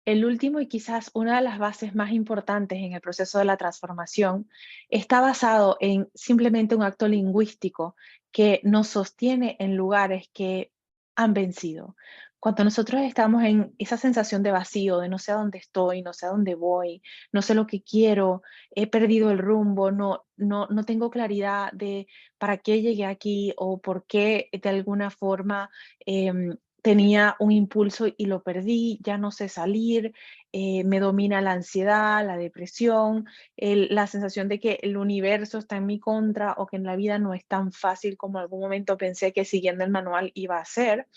El último y quizás una de las bases más importantes en el proceso de la transformación está basado en simplemente un acto lingüístico que nos sostiene en lugares que han vencido. Cuando nosotros estamos en esa sensación de vacío, de no sé a dónde estoy, no sé a dónde voy, no sé lo que quiero, he perdido el rumbo, no tengo claridad de para qué llegué aquí o por qué de alguna forma tenía un impulso y lo perdí, ya no sé salir, me domina la ansiedad, la depresión, la sensación de que el universo está en mi contra o que en la vida no es tan fácil como algún momento pensé que siguiendo el manual iba a ser.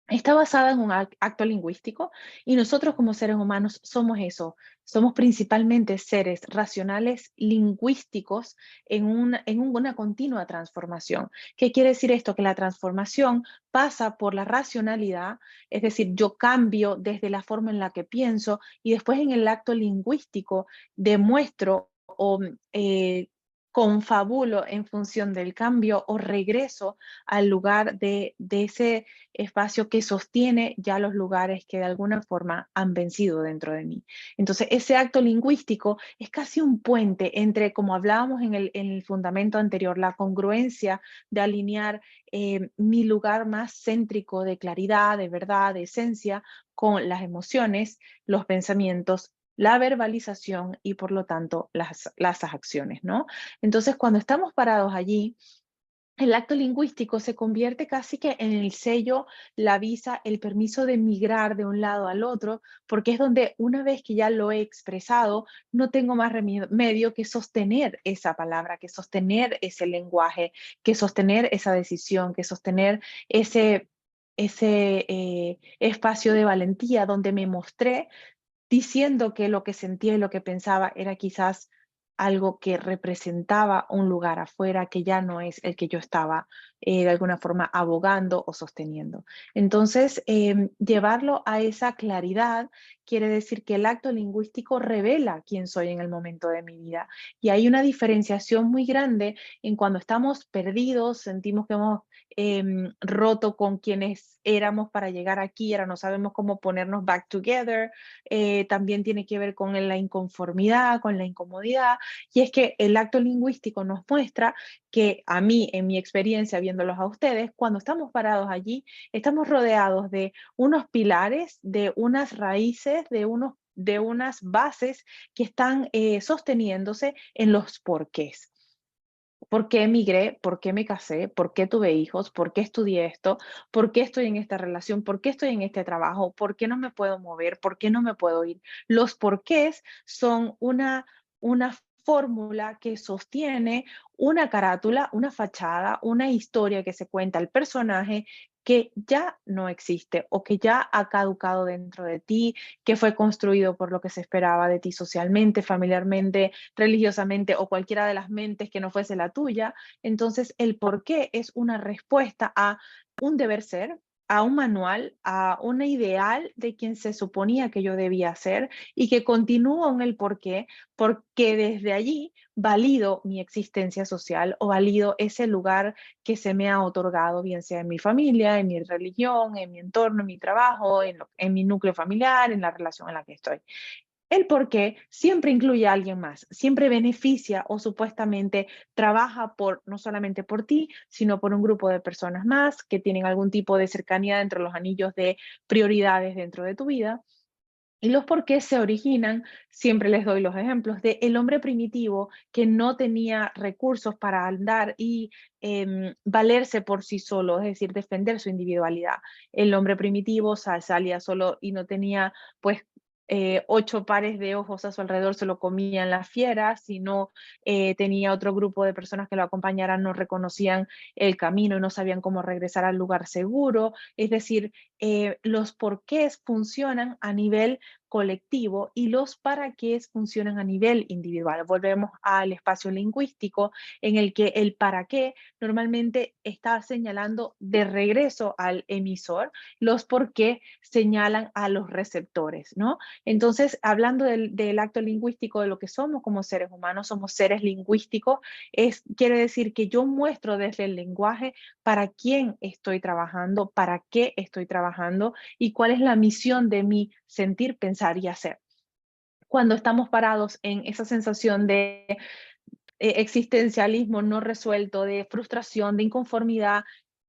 Está basada en un acto lingüístico y nosotros como seres humanos somos eso, somos principalmente seres racionales lingüísticos en una continua transformación. ¿Qué quiere decir esto? Que la transformación pasa por la racionalidad, es decir, yo cambio desde la forma en la que pienso y después en el acto lingüístico demuestro o confabulo en función del cambio o regreso al lugar de ese espacio que sostiene ya los lugares que de alguna forma han vencido dentro de mí. Entonces, ese acto lingüístico es casi un puente entre, como hablábamos en el fundamento anterior, la congruencia de alinear mi lugar más céntrico de claridad, de verdad, de esencia, con las emociones, los pensamientos, la verbalización y por lo tanto las acciones, ¿no? Entonces, cuando estamos parados allí, el acto lingüístico se convierte casi que en el sello, la visa, el permiso de migrar de un lado al otro, porque es donde una vez que ya lo he expresado, no tengo más remedio que sostener esa palabra, que sostener ese lenguaje, que sostener esa decisión, que sostener ese espacio de valentía donde me mostré diciendo que lo que sentía y lo que pensaba era quizás algo que representaba un lugar afuera que ya no es el que yo estaba de alguna forma abogando o sosteniendo. Entonces, llevarlo a esa claridad quiere decir que el acto lingüístico revela quién soy en el momento de mi vida. Y hay una diferenciación muy grande en cuando estamos perdidos, sentimos que hemos roto con quienes éramos para llegar aquí, ahora no sabemos cómo ponernos back together, también tiene que ver con la inconformidad, con la incomodidad, y es que el acto lingüístico nos muestra que a mí, en mi experiencia viéndolos a ustedes, cuando estamos parados allí, estamos rodeados de unos pilares, de unas raíces, de unas bases que están sosteniéndose en los porqués. ¿Por qué emigré? ¿Por qué me casé? ¿Por qué tuve hijos? ¿Por qué estudié esto? ¿Por qué estoy en esta relación? ¿Por qué estoy en este trabajo? ¿Por qué no me puedo mover? ¿Por qué no me puedo ir? Los porqués son una fórmula que sostiene una carátula, una fachada, una historia que se cuenta al personaje que ya no existe o que ya ha caducado dentro de ti, que fue construido por lo que se esperaba de ti socialmente, familiarmente, religiosamente o cualquiera de las mentes que no fuese la tuya. Entonces, el por qué es una respuesta a un deber ser, a un manual, a una ideal de quien se suponía que yo debía ser y que continúo en el por qué, porque desde allí valido mi existencia social o valido ese lugar que se me ha otorgado, bien sea en mi familia, en mi religión, en mi entorno, en mi trabajo, en mi núcleo familiar, en la relación en la que estoy. El porqué siempre incluye a alguien más, siempre beneficia o supuestamente trabaja por no solamente por ti, sino por un grupo de personas más que tienen algún tipo de cercanía entre los anillos de prioridades dentro de tu vida. Y los porqués se originan, siempre les doy los ejemplos, de el hombre primitivo que no tenía recursos para andar y valerse por sí solo, es decir, defender su individualidad. El hombre primitivo salía solo y no tenía pues 8 pares de ojos a su alrededor, se lo comían las fieras, si no tenía otro grupo de personas que lo acompañaran, no reconocían el camino y no sabían cómo regresar al lugar seguro. Es decir, los porqués funcionan a nivel colectivo y los para qué funcionan a nivel individual. Volvemos al espacio lingüístico en el que el para qué normalmente está señalando de regreso al emisor, los por qué señalan a los receptores, ¿no? Entonces, hablando del acto lingüístico, de lo que somos como seres humanos, somos seres lingüísticos, quiere decir que yo muestro desde el lenguaje para quién estoy trabajando, para qué estoy trabajando trabajando y cuál es la misión de mi sentir, pensar y hacer. Cuando estamos parados en esa sensación de existencialismo no resuelto, de frustración, de inconformidad,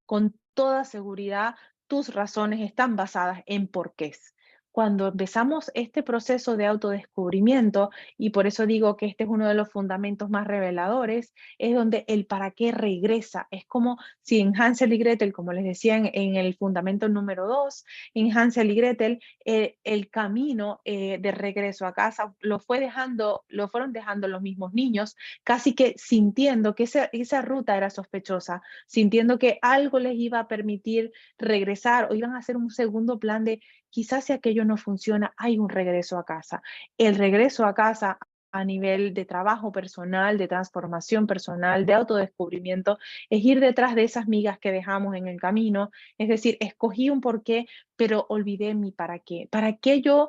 con toda seguridad, tus razones están basadas en porqués. Cuando empezamos este proceso de autodescubrimiento, y por eso digo que este es uno de los fundamentos más reveladores, es donde el para qué regresa. Es como si en Hansel y Gretel, como les decía en el fundamento número 2, en Hansel y Gretel, el camino de regreso a casa lo fueron dejando los mismos niños, casi que sintiendo que esa ruta era sospechosa, sintiendo que algo les iba a permitir regresar o iban a hacer un segundo plan de quizás si aquello no funciona, hay un regreso a casa. El regreso a casa a nivel de trabajo personal, de transformación personal, de autodescubrimiento, es ir detrás de esas migas que dejamos en el camino, es decir, escogí un porqué, pero olvidé mi para qué yo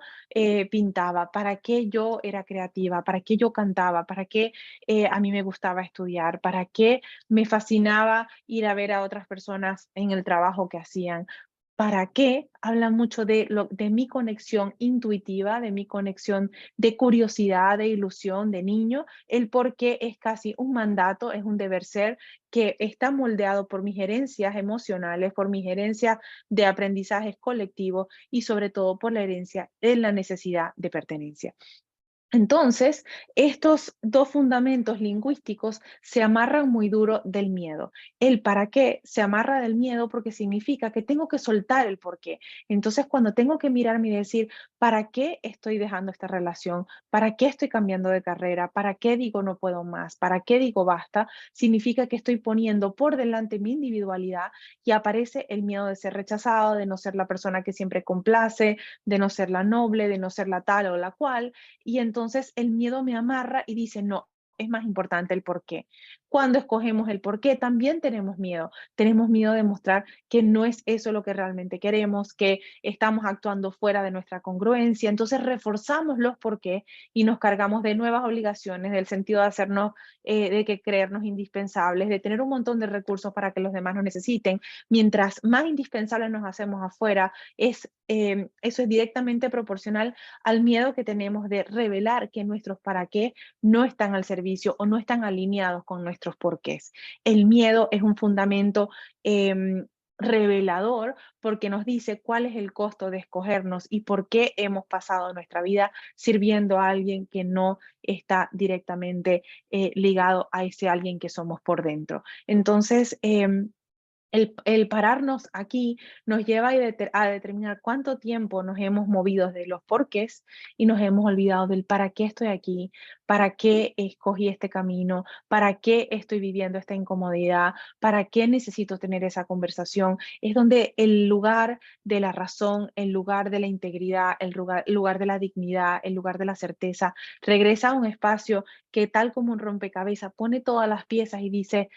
pintaba, para qué yo era creativa, para qué yo cantaba, para qué a mí me gustaba estudiar, para qué me fascinaba ir a ver a otras personas en el trabajo que hacían. ¿Para qué? Habla mucho de mi conexión intuitiva, de mi conexión de curiosidad, de ilusión, de niño. El por qué es casi un mandato, es un deber ser que está moldeado por mis herencias emocionales, por mis herencias de aprendizajes colectivos y sobre todo por la herencia de la necesidad de pertenencia. Entonces, estos dos fundamentos lingüísticos se amarran muy duro del miedo. El para qué se amarra del miedo porque significa que tengo que soltar el por qué. Entonces, cuando tengo que mirarme y decir, ¿para qué estoy dejando esta relación? ¿Para qué estoy cambiando de carrera? ¿Para qué digo no puedo más? ¿Para qué digo basta? Significa que estoy poniendo por delante mi individualidad y aparece el miedo de ser rechazado, de no ser la persona que siempre complace, de no ser la noble, de no ser la tal o la cual, y entonces el miedo me amarra y dice, no, es más importante el por qué. Cuando escogemos el por qué, también tenemos miedo. Tenemos miedo de mostrar que no es eso lo que realmente queremos, que estamos actuando fuera de nuestra congruencia. Entonces reforzamos los por qué y nos cargamos de nuevas obligaciones, del sentido de hacernos, de que creernos indispensables, de tener un montón de recursos para que los demás nos necesiten. Mientras más indispensables nos hacemos afuera, eso es directamente proporcional al miedo que tenemos de revelar que nuestros para qué no están al servicio o no están alineados con nuestros porqués. El miedo es un fundamento revelador porque nos dice cuál es el costo de escogernos y por qué hemos pasado nuestra vida sirviendo a alguien que no está directamente ligado a ese alguien que somos por dentro. Entonces, el pararnos aquí nos lleva a determinar cuánto tiempo nos hemos movido de los porqués y nos hemos olvidado del para qué estoy aquí, para qué escogí este camino, para qué estoy viviendo esta incomodidad, para qué necesito tener esa conversación. Es donde el lugar de la razón, el lugar de la integridad, el lugar de la dignidad, el lugar de la certeza, regresa a un espacio que tal como un rompecabezas pone todas las piezas y dice,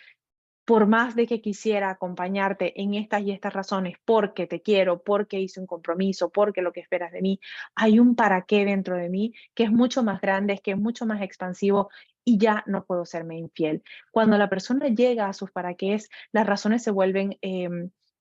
por más de que quisiera acompañarte en estas y estas razones, porque te quiero, porque hice un compromiso, porque lo que esperas de mí, hay un para qué dentro de mí que es mucho más grande, que es mucho más expansivo y ya no puedo serme infiel. Cuando la persona llega a sus para qué, las razones se vuelven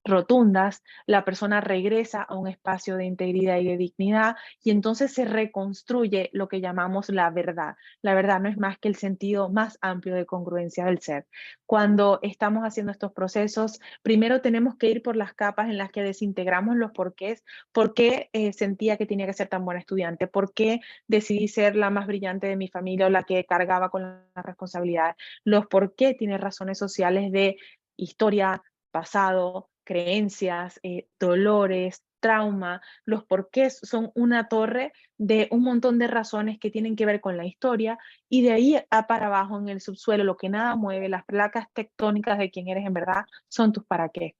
rotundas, la persona regresa a un espacio de integridad y de dignidad y entonces se reconstruye lo que llamamos la verdad. La verdad no es más que el sentido más amplio de congruencia del ser. Cuando estamos haciendo estos procesos, primero tenemos que ir por las capas en las que desintegramos los porqués. ¿Por qué sentía que tenía que ser tan buena estudiante? ¿Por qué decidí ser la más brillante de mi familia o la que cargaba con las responsabilidades? Los por qué tiene razones sociales de historia, pasado, creencias, dolores, trauma. Los porqués son una torre de un montón de razones que tienen que ver con la historia y de ahí a para abajo en el subsuelo, lo que nada mueve, las placas tectónicas de quién eres en verdad, son tus para qué.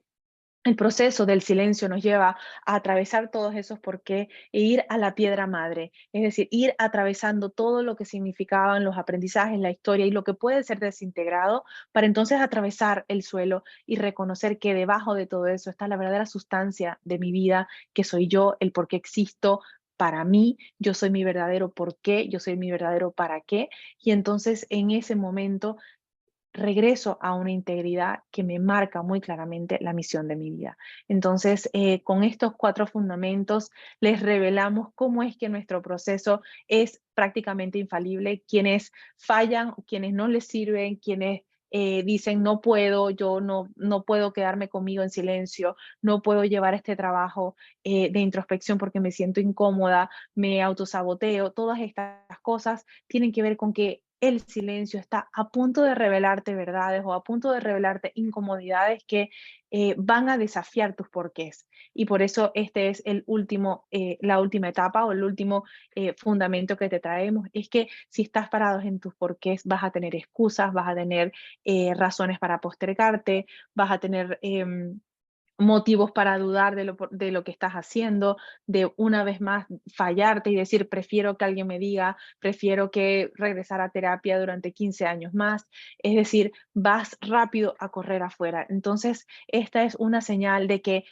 El proceso del silencio nos lleva a atravesar todos esos por qué e ir a la piedra madre, es decir, ir atravesando todo lo que significaban los aprendizajes, la historia y lo que puede ser desintegrado para entonces atravesar el suelo y reconocer que debajo de todo eso está la verdadera sustancia de mi vida, que soy yo, el por qué existo. Para mí, yo soy mi verdadero por qué, yo soy mi verdadero para qué, y entonces en ese momento regreso a una integridad que me marca muy claramente la misión de mi vida. Entonces, con estos 4 fundamentos, les revelamos cómo es que nuestro proceso es prácticamente infalible, quienes fallan, quienes no les sirven, quienes dicen no puedo, yo no puedo quedarme conmigo en silencio, no puedo llevar este trabajo de introspección porque me siento incómoda, me autosaboteo, todas estas cosas tienen que ver con que el silencio está a punto de revelarte verdades o a punto de revelarte incomodidades que van a desafiar tus porqués. Y por eso este es el último, la última etapa o el último fundamento que te traemos, es que si estás parado en tus porqués, vas a tener excusas, vas a tener razones para postergarte, vas a tener motivos para dudar de lo que estás haciendo, de una vez más fallarte y decir, prefiero que alguien me diga, prefiero que regresar a terapia durante 15 años más. Es decir, vas rápido a correr afuera. Entonces, esta es una señal de que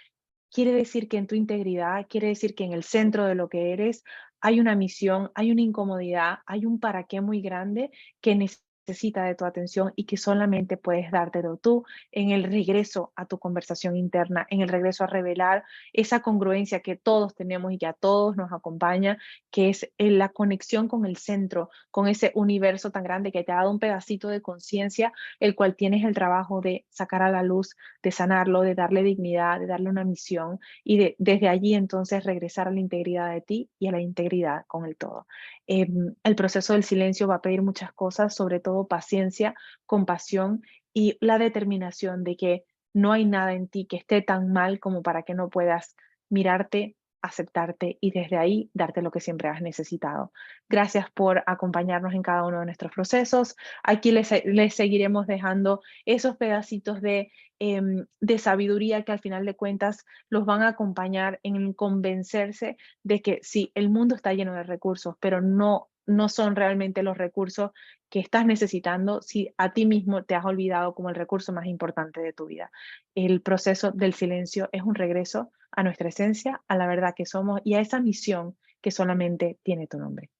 quiere decir que en tu integridad, quiere decir que en el centro de lo que eres hay una misión, hay una incomodidad, hay un para qué muy grande que necesita de tu atención y que solamente puedes dártelo tú en el regreso a tu conversación interna, en el regreso a revelar esa congruencia que todos tenemos y que a todos nos acompaña, que es la conexión con el centro, con ese universo tan grande que te ha dado un pedacito de conciencia, el cual tienes el trabajo de sacar a la luz, de sanarlo, de darle dignidad, de darle una misión y desde allí entonces regresar a la integridad de ti y a la integridad con el todo. El proceso del silencio va a pedir muchas cosas, sobre todo paciencia, compasión y la determinación de que no hay nada en ti que esté tan mal como para que no puedas mirarte, aceptarte y desde ahí darte lo que siempre has necesitado. Gracias por acompañarnos en cada uno de nuestros procesos. Aquí les seguiremos dejando esos pedacitos de sabiduría que al final de cuentas los van a acompañar en convencerse de que sí, el mundo está lleno de recursos, pero no son realmente los recursos que estás necesitando si a ti mismo te has olvidado como el recurso más importante de tu vida. El proceso del silencio es un regreso a nuestra esencia, a la verdad que somos y a esa misión que solamente tiene tu nombre.